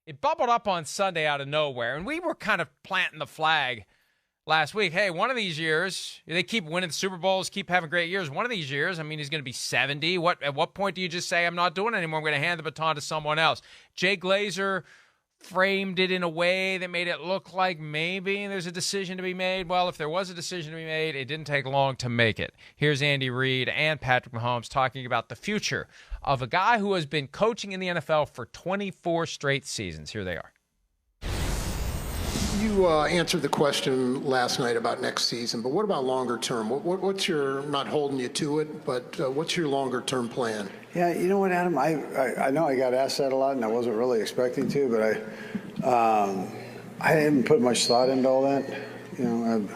it bubbled up on Sunday out of nowhere, and we were kind of planting the flag last week. Hey, one of these years, they keep winning the Super Bowls, keep having great years. One of these years, I mean, he's going to be 70. At what point do you just say, I'm not doing it anymore, I'm going to hand the baton to someone else? Jay Glazer framed it in a way that made it look like maybe there's a decision to be made. Well, if there was a decision to be made, it didn't take long to make it. Here's Andy Reid and Patrick Mahomes talking about the future of a guy who has been coaching in the NFL for 24 straight seasons. Here they are. You answered the question last night about next season, but what about longer term? What's your, not holding you to it, but what's your longer term plan? Yeah, you know what, Adam? I know I got asked that a lot, and I wasn't really expecting to, but I haven't put much thought into all that. You know,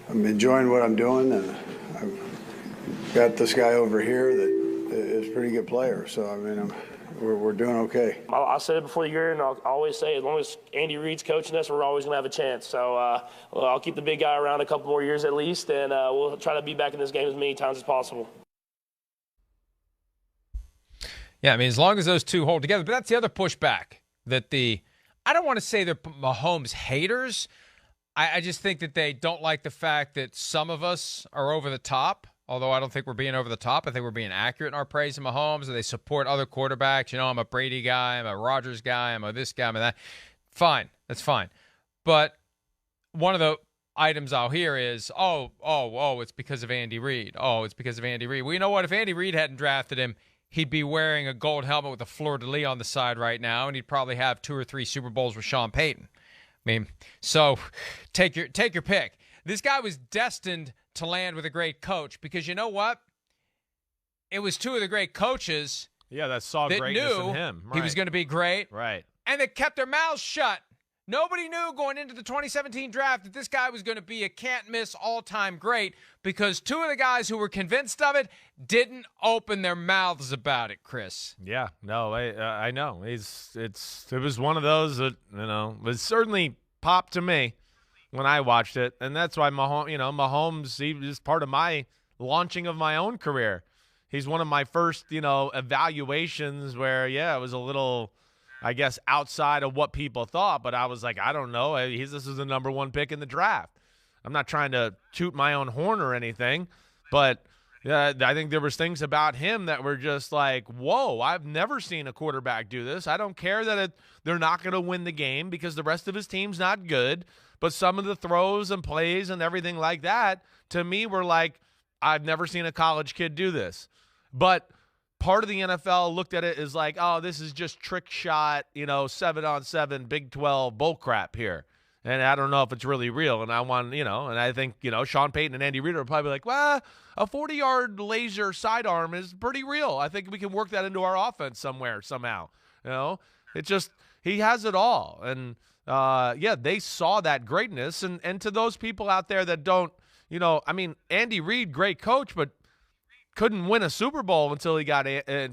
I'm enjoying what I'm doing, and I've got this guy over here that is a pretty good player. So I mean, we're doing okay. I said it before the year, and I'll always say, as long as Andy Reid's coaching us, we're always going to have a chance. So I'll keep the big guy around a couple more years at least, and we'll try to be back in this game as many times as possible. Yeah, I mean, as long as those two hold together. But that's the other pushback, that I don't want to say they're Mahomes haters. I just think that they don't like the fact that some of us are over the top, although I don't think we're being over the top. I think we're being accurate in our praise of Mahomes, or they support other quarterbacks. You know, I'm a Brady guy, I'm a Rodgers guy, I'm a this guy, I'm a that. Fine, that's fine. But one of the items I'll hear is, it's because of Andy Reid. Oh, it's because of Andy Reid. Well, you know what? If Andy Reid hadn't drafted him, he'd be wearing a gold helmet with a fleur-de-lis on the side right now, and he'd probably have 2 or 3 Super Bowls with Sean Payton. I mean, so take your pick. This guy was destined to land with a great coach because you know what? It was 2 of the great coaches that saw that greatness knew in him. Right. He was going to be great. Right. And they kept their mouths shut. Nobody knew going into the 2017 draft that this guy was going to be a can't-miss all-time great because 2 of the guys who were convinced of it didn't open their mouths about it, Chris. Yeah, no, I know. It was one of those that, was certainly popped to me when I watched it, and that's why Mahomes, he was part of my launching of my own career. He's one of my first, evaluations where, it was a little, I guess, outside of what people thought, but I was like, I don't know. This is the number 1 pick in the draft. I'm not trying to toot my own horn or anything, but I think there was things about him that were just like, whoa, I've never seen a quarterback do this. I don't care that they're not going to win the game because the rest of his team's not good, but some of the throws and plays and everything like that, to me, were like, I've never seen a college kid do this. But part of the NFL looked at it as like, oh, this is just trick shot, 7-on-7, Big 12 bull crap here. And I don't know if it's really real. And I want, and I think, Sean Payton and Andy Reid are probably like, well, a 40-yard laser sidearm is pretty real. I think we can work that into our offense somewhere, somehow. It just, he has it all. And, they saw that greatness. And to those people out there that don't, Andy Reid, great coach, but couldn't win a Super Bowl until he got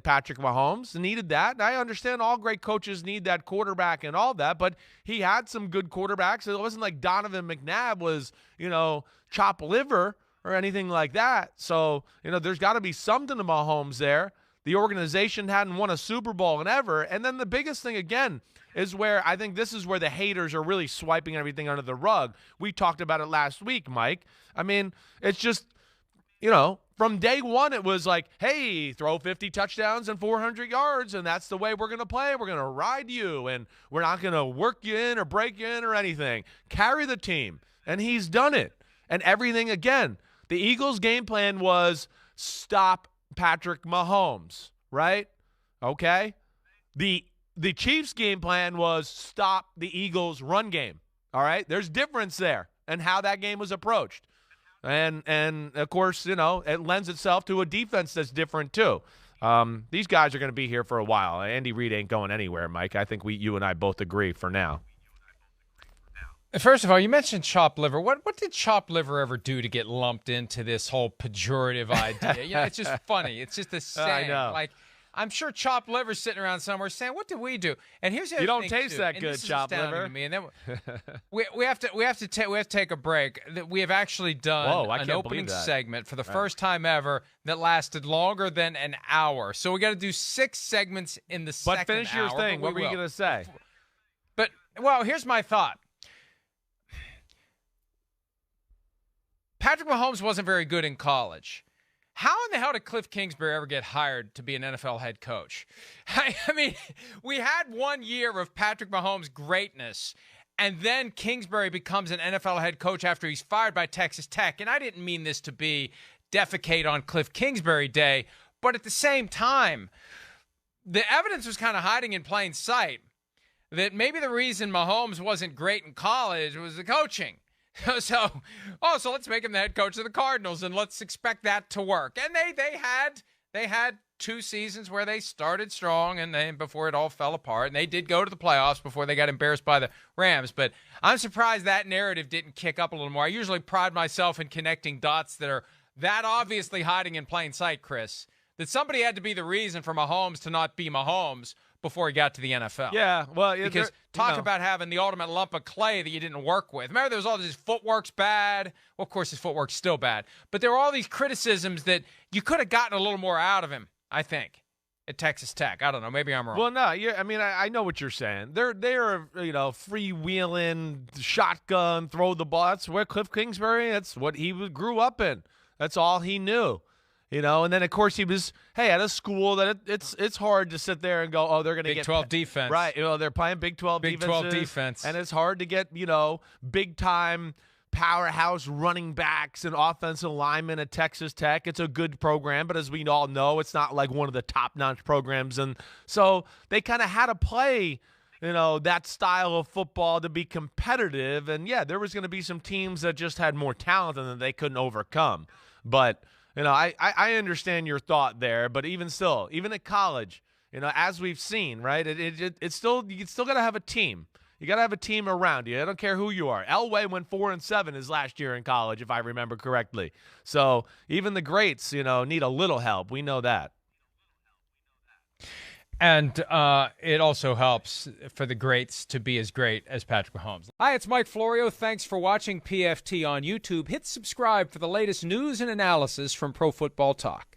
Patrick Mahomes. Needed that. And I understand all great coaches need that quarterback and all that, but he had some good quarterbacks. It wasn't like Donovan McNabb was, chop liver or anything like that. So, there's got to be something to Mahomes there. The organization hadn't won a Super Bowl in ever. And then the biggest thing, again, is where I think this is where the haters are really swiping everything under the rug. We talked about it last week, Mike. I mean, it's just, from day one, it was like, hey, throw 50 touchdowns and 400 yards, and that's the way we're going to play. We're going to ride you, and we're not going to work you in or break you in or anything. Carry the team, and he's done it. And everything, again, the Eagles' game plan was stop Patrick Mahomes, right? Okay? The Chiefs' game plan was stop the Eagles' run game, all right? There's difference there and how that game was approached. And of course, it lends itself to a defense that's different too. These guys are going to be here for a while. Andy Reid ain't going anywhere, Mike. I think you and I both agree for now. First of all, you mentioned chopped liver. What did chopped liver ever do to get lumped into this whole pejorative idea? It's just funny. It's just a saying. I know. Like, I'm sure chopped liver's sitting around somewhere saying, "What did we do?" And here's the other thing, you don't taste too, that and good, this is chopped astounding liver. to me. And then we have to take a break. We have actually done an opening segment for the first time ever that lasted longer than an hour. So we got to do 6 segments in the second hour. But finish your thing. What were you going to say? Well, here's my thought. Patrick Mahomes wasn't very good in college. How in the hell did Cliff Kingsbury ever get hired to be an NFL head coach? I mean, we had 1 year of Patrick Mahomes' greatness, and then Kingsbury becomes an NFL head coach after he's fired by Texas Tech. And I didn't mean this to be defecate on Cliff Kingsbury Day, but at the same time, the evidence was kind of hiding in plain sight that maybe the reason Mahomes wasn't great in college was the coaching. So let's make him the head coach of the Cardinals, and let's expect that to work. And they had 2 seasons where they started strong, and then before it all fell apart, and they did go to the playoffs before they got embarrassed by the Rams. But I'm surprised that narrative didn't kick up a little more. I usually pride myself in connecting dots that are that obviously hiding in plain sight, Chris, that somebody had to be the reason for Mahomes to not be Mahomes before he got to the NFL. Yeah, well, because talk about having the ultimate lump of clay that you didn't work with. Remember, there was all this footwork's bad. Well, of course, his footwork's still bad. But there were all these criticisms that you could have gotten a little more out of him, I think, at Texas Tech. I don't know. Maybe I'm wrong. Well, no, I mean, I know what you're saying. They're freewheeling, shotgun, throw the ball. That's where Cliff Kingsbury, that's what he grew up in. That's all he knew. And then, of course, he was, at a school that it's hard to sit there and go, oh, they're going to get Big 12 defense. Right. They're playing Big 12 Big 12 defense. And it's hard to get, big-time powerhouse running backs and offensive linemen at Texas Tech. It's a good program, but as we all know, it's not like one of the top-notch programs. And so they kind of had to play, that style of football to be competitive. And, there was going to be some teams that just had more talent and that they couldn't overcome. But I understand your thought there, but even still, even at college, as we've seen, right, it's still, you still got to have a team. You got to have a team around you. I don't care who you are. Elway went 4-7 his last year in college, if I remember correctly. So even the greats, need a little help. We know that. And it also helps for the greats to be as great as Patrick Mahomes. Hi, it's Mike Florio. Thanks for watching PFT on YouTube. Hit subscribe for the latest news and analysis from Pro Football Talk.